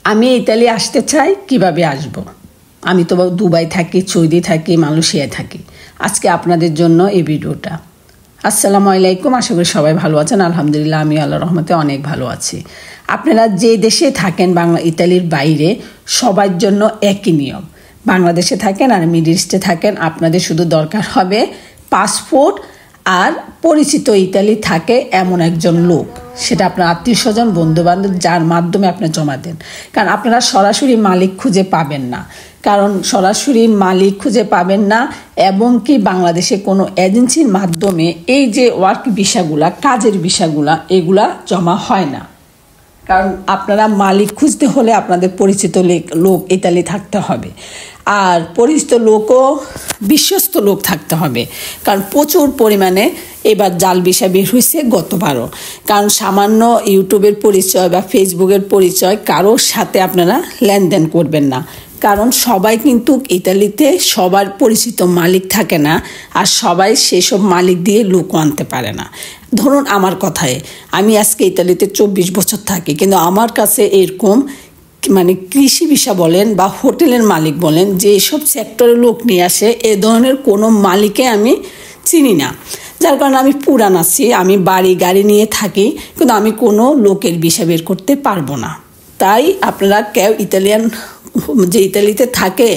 আমি ইতালি আসতে চাই, কিভাবে আসব। আমি তো দুবাই থাকি, সৌদি থাকি, মালয়েশিয়ায় থাকি। আজকে আপনাদের জন্য এই ভিডিওটা। আসসালামু আলাইকুম, আশা করি সবাই ভালো আছেন। আলহামদুলিল্লাহ, আমি আল্লাহর রহমতে অনেক ভালো আছি। আপনারা যে দেশে থাকেন, ইতালির বাইরে, সবার জন্য একই নিয়ম। বাংলাদেশে থাকেন আর মিডল ইস্টে থাকেন, আপনাদের শুধু দরকার হবে পাসপোর্ট আর পরিচিত ইতালি থাকে এমন একজন লোক। সেটা আপনার আত্মীয় স্বজন, বন্ধুবান্ধব, যার মাধ্যমে আপনি জমা দেন। কারণ আপনারা সরাসরি মালিক খুঁজে পাবেন না, এবং কি বাংলাদেশে কোনো এজেন্সির মাধ্যমে এই যে ওয়ার্ক ভিসাগুলা, কাজের ভিসাগুলা, এগুলা জমা হয় না। কারণ আপনারা মালিক খুঁজতে হলে আপনাদের পরিচিত লোক ইতালি থাকতে হবে, আর পরিচিত লোকও বিশ্বস্ত লোক থাকতে হবে। কারণ প্রচুর পরিমাণে এবার জাল ভিসা বের হয়েছে গতবারও। কারণ সামান্য ইউটিউবের পরিচয় বা ফেসবুকের পরিচয় কারোর সাথে আপনারা লেনদেন করবেন না। কারণ সবাই কিন্তু ইতালিতে সবার পরিচিত মালিক থাকে না, আর সবাই সেসব মালিক দিয়ে লোকও আনতে পারে না। ধরুন আমার কথায়, আমি আজকে ইতালিতে 24 বছর থাকি, কিন্তু আমার কাছে এরকম কৃষি ভিসা বলেন বা হোটেলের মালিক বলেন, যে সব সেক্টরের লোক নিয়ে আসে, এ ধরনের কোনো মালিকে আমি চিনি না। যার কারণে আমি পুরান আছি, আমি বাড়ি গাড়ি নিয়ে থাকি, কিন্তু আমি কোনো লোকের ভিসা বের করতে পারবো না। তাই আপনারা কেউ যে ইতালিতে থাকে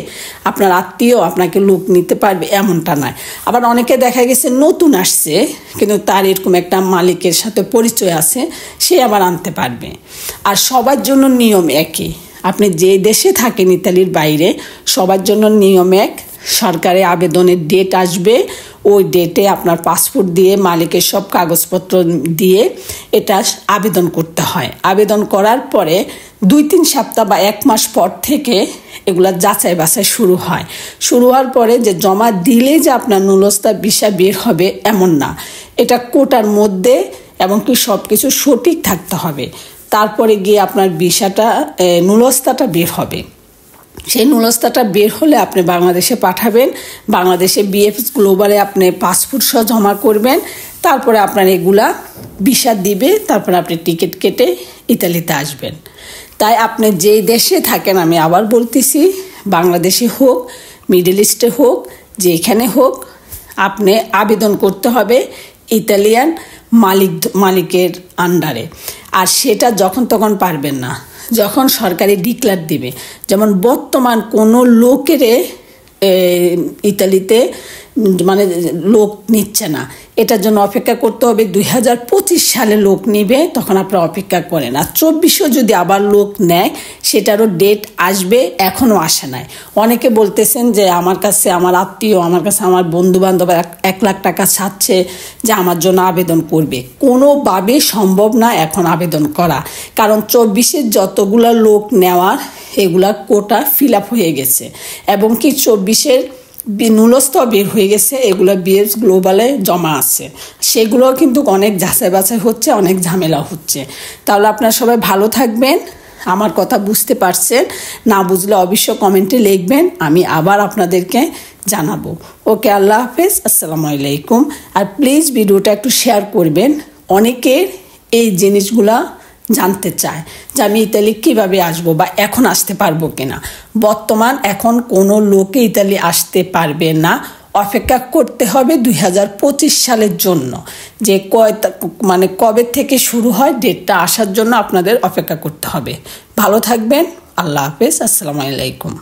আপনার আত্মীয় আপনাকে লোক নিতে পারবে এমনটা নয়। আবার অনেকে দেখা গেছে নতুন আসছে, কিন্তু তার এরকম একটা মালিকের সাথে পরিচয় আছে, সে আবার আনতে পারবে। আর সবার জন্য নিয়ম একই। আপনি যে দেশে থাকেন ইতালির বাইরে, সবার জন্য নিয়ম এক। সরকারি আবেদনের ডেট আসবে, ওই ডেটে আপনার পাসপোর্ট দিয়ে মালিকের সব কাগজপত্র দিয়ে এটা আবেদন করতে হয়। আবেদন করার পরে 2-3 সপ্তাহ বা 1 মাস পর থেকে এগুলা যাচাই বাছাই শুরু হওয়ার পরে যে জমা দিলে যে আপনার নুলস্তা ভিসা বের হবে এমন না। এটা কোটার মধ্যে এবং কি সব কিছু সঠিক থাকতে হবে। তারপরে গিয়ে আপনার ভিসাটা, নুলস্তাটা বের হবে। সেই নুলস্তাটা বের হলে আপনি বাংলাদেশে পাঠাবেন। বাংলাদেশে বিএফএস গ্লোবালে আপনি পাসপোর্ট সহ জমা করবেন। তারপরে আপনার এগুলা ভিসা দিবে, তারপরে আপনি টিকিট কেটে ইতালিতে আসবেন। তাই আপনি যেই দেশে থাকেন, আমি আবার বলতেছি, বাংলাদেশে হোক, মিডল ইস্টে হোক, যেখানে হোক, আপনি আবেদন করতে হবে ইতালিয়ান মালিকের আন্ডারে। আর সেটা যখন তখন পারবেন না, যখন সরকারি ডিক্লার দিবে। যেমন বর্তমান কোনো লোকের ইতালিতে লোক নিচ্ছে না, এটার জন্য অপেক্ষা করতে হবে 2025 সালে লোক নিবে, তখন আপনারা অপেক্ষা করেন। আর 24 যদি আবার লোক নেয়, সেটারও ডেট আসবে, এখনও আসে নাই। অনেকে বলতেছেন যে আমার কাছে আমার আত্মীয়, আমার কাছে আমার বন্ধু বান্ধব 1 লাখ টাকা চাচ্ছে যে আমার জন্য আবেদন করবে। কোনোভাবে সম্ভব না এখন আবেদন করা, কারণ 24 যতগুলো লোক নেওয়ার এগুলা কোটা ফিল আপ হয়ে গেছে, এবং কি 24 নুলস্তা বের হয়ে গেছে, এগুলো বিএফএস গ্লোবালে জমা আছে। সেগুলো কিন্তু অনেক যাচাই বাছাই হচ্ছে, অনেক ঝামেলা হচ্ছে। তাহলে আপনারা সবাই ভালো থাকবেন। আমার কথা বুঝতে পারছেন? না বুঝলে অবশ্য কমেন্টে লিখবেন, আমি আবার আপনাদেরকে জানাবো। ওকে, আল্লাহ হাফেজ, আসসালামু আলাইকুম। আর প্লিজ ভিডিওটা একটু শেয়ার করবেন। অনেকের এই জিনিসগুলা জানতে চায় যে আমি ইতালি কীভাবে আসবো বা এখন আসতে পারবো কিনা। এখন কোনো লোকে ইতালি আসতে পারবে না, অপেক্ষা করতে হবে 2025 সালের জন্য, যে কবে থেকে শুরু হয় ডেটটা আসার জন্য আপনাদের অপেক্ষা করতে হবে। ভালো থাকবেন, আল্লাহ হাফেজ, আসসালামু আলাইকুম।